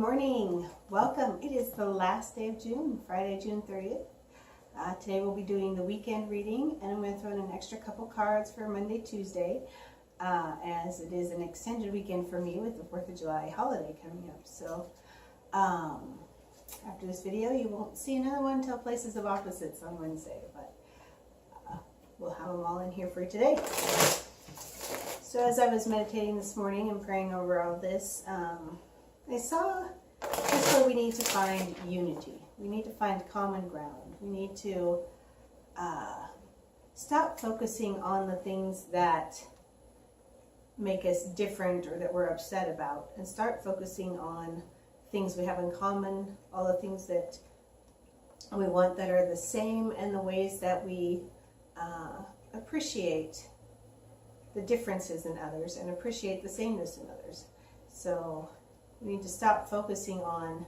morning. Welcome. It is the last day of June, Friday, June 30th. Today we'll be doing the weekend reading, and I'm going to throw in an extra couple cards for Monday, Tuesday, as it is an extended weekend for me with the 4th of July holiday coming up. So after this video, you won't see another one until Places of Opposites on Wednesday, but we'll have them all in here for you today. So as I was meditating this morning and praying over all this, I saw just where we need to find unity. We need to find common ground. We need to stop focusing on the things that make us different or that we're upset about, and start focusing on things we have in common, all the things that we want that are the same, and the ways that we appreciate the differences in others and appreciate the sameness in others. So we need to stop focusing on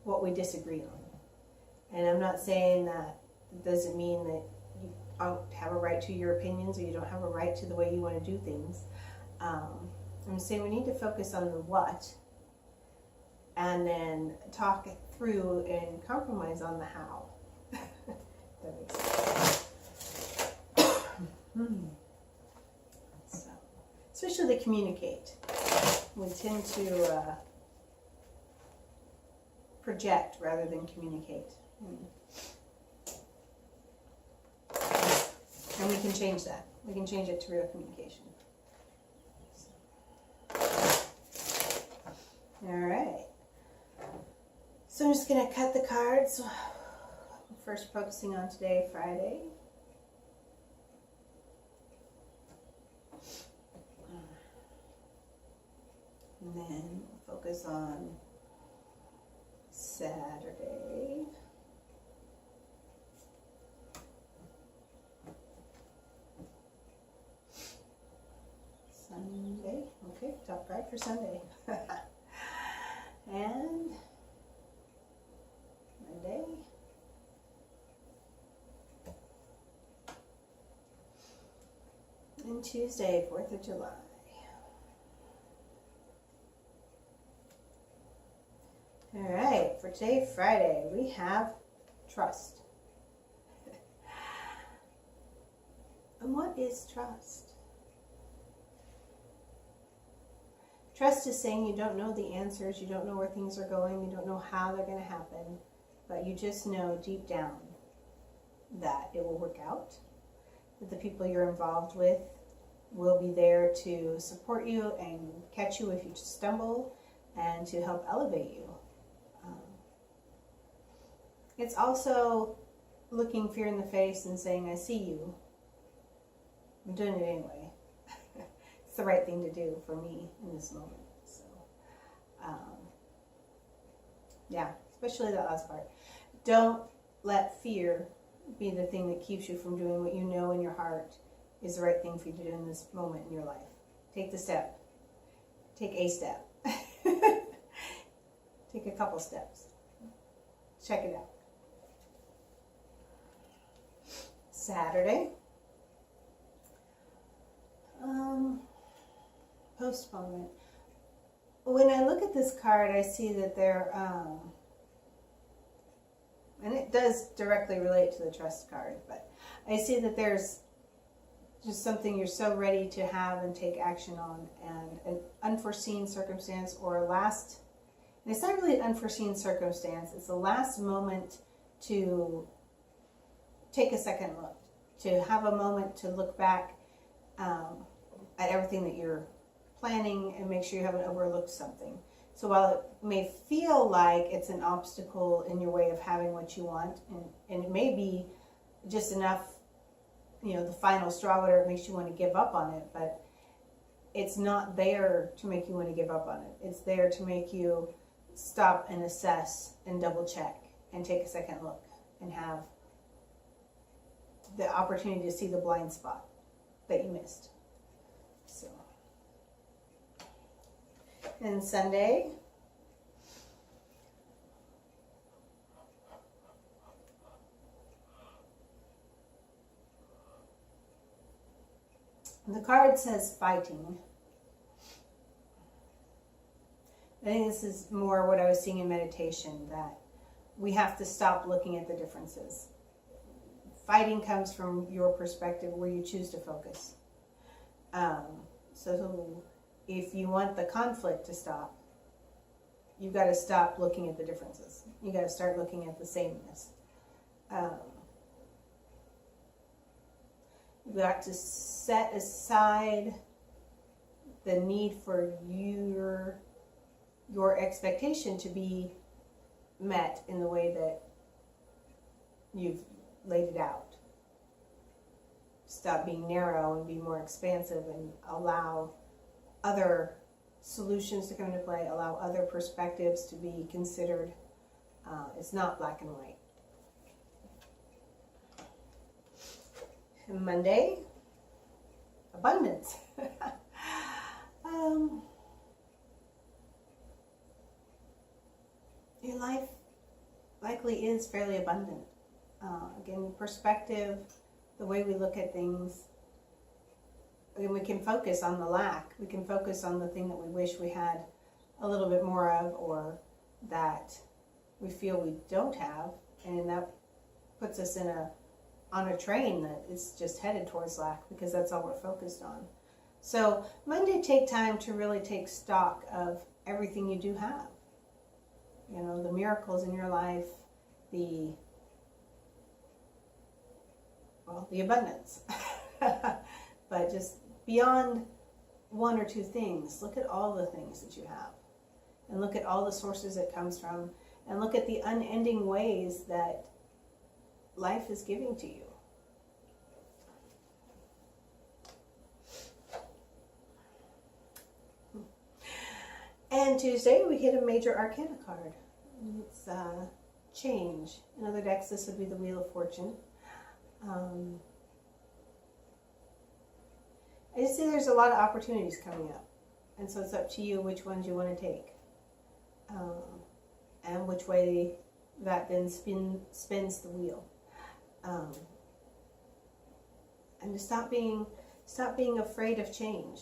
what we disagree on. And I'm not saying that it doesn't mean that you don't have a right to your opinions or you don't have a right to the way you want to do things. I'm saying we need to focus on the what, and then talk it through and compromise on the how. That makes sense. So, especially to communicate. We tend to project rather than communicate. And we can change that. We can change it to real communication. All right. So I'm just going to cut the cards. First focusing on today, Friday. And then we'll focus on Saturday. Sunday. Okay, top card for Sunday. And Monday. And Tuesday, 4th of July. All right, for today, Friday, we have trust. And what is trust? Trust is saying you don't know the answers, you don't know where things are going, you don't know how they're going to happen, but you just know deep down that it will work out, that the people you're involved with will be there to support you and catch you if you stumble, and to help elevate you. It's also looking fear in the face and saying, I see you. I'm doing it anyway. It's the right thing to do for me in this moment. So, yeah, especially the last part. Don't let fear be the thing that keeps you from doing what you know in your heart is the right thing for you to do in this moment in your life. Take the step. Take a step. Take a couple steps. Check it out. Saturday. Postponement. When I look at this card, I see that there, and it does directly relate to the trust card, but I see that there's just something you're so ready to have and take action on, and an unforeseen circumstance or a last, and it's not really an unforeseen circumstance, it's the last moment to take a second look, to have a moment to look back at everything that you're planning and make sure you haven't overlooked something. So while it may feel like it's an obstacle in your way of having what you want, and it may be just enough, the final straw, whatever it makes you want to give up on it, but it's not there to make you want to give up on it. It's there to make you stop and assess and double check and take a second look and have the opportunity to see the blind spot that you missed. So, and Sunday, the card says fighting. think this is more what I was seeing in meditation, that we have to stop looking at the differences. Fighting comes from your perspective where you choose to focus. So if you want the conflict to stop, you've got to stop looking at the differences. You got to start looking at the sameness. You've got to set aside the need for your expectation to be met in the way that you've laid it out. Stop being narrow and be more expansive, and allow other solutions to come into play, allow other perspectives to be considered. It's not black and white. And Monday, abundance. Your life likely is fairly abundant. Again, perspective, the way we look at things. Again, we can focus on the lack. We can focus on the thing that we wish we had a little bit more of, or that we feel we don't have, and that puts us on a train that is just headed towards lack, because that's all we're focused on. So Monday, take time to really take stock of everything you do have. You know, the miracles in your life, the abundance. But just beyond one or two things, look at all the things that you have, and look at all the sources it comes from, and look at the unending ways that life is giving to you. And Tuesday, we hit a major arcana card. It's change. In other decks, this would be the Wheel of Fortune. I just see there's a lot of opportunities coming up. And so it's up to you which ones you want to take. And which way that then spins the wheel. And to stop being afraid of change.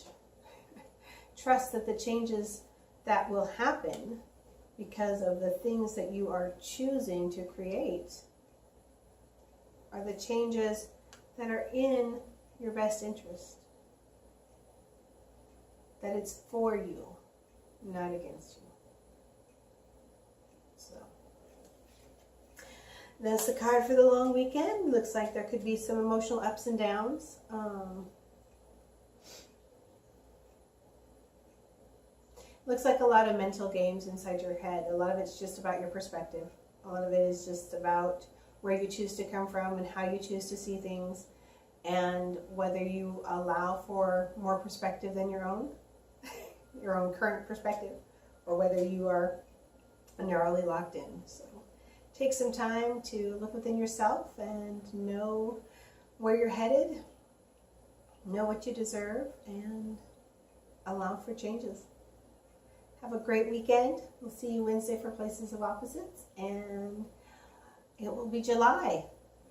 Trust that the changes that will happen because of the things that you are choosing to create are the changes that are in your best interest. That it's for you, not against you. So that's the card for the long weekend. Looks like there could be some emotional ups and downs. Looks like a lot of mental games inside your head. A lot of it's just about your perspective. A lot of it is just about where you choose to come from and how you choose to see things, and whether you allow for more perspective than your own current perspective, or whether you are narrowly locked in. So take some time to look within yourself and know where you're headed, know what you deserve, and allow for changes. Have a great weekend. We'll see you Wednesday for Places of Opposites, and it will be July.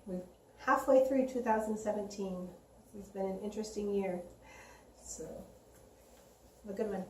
We're halfway through 2017. This has been an interesting year. So, have a good one.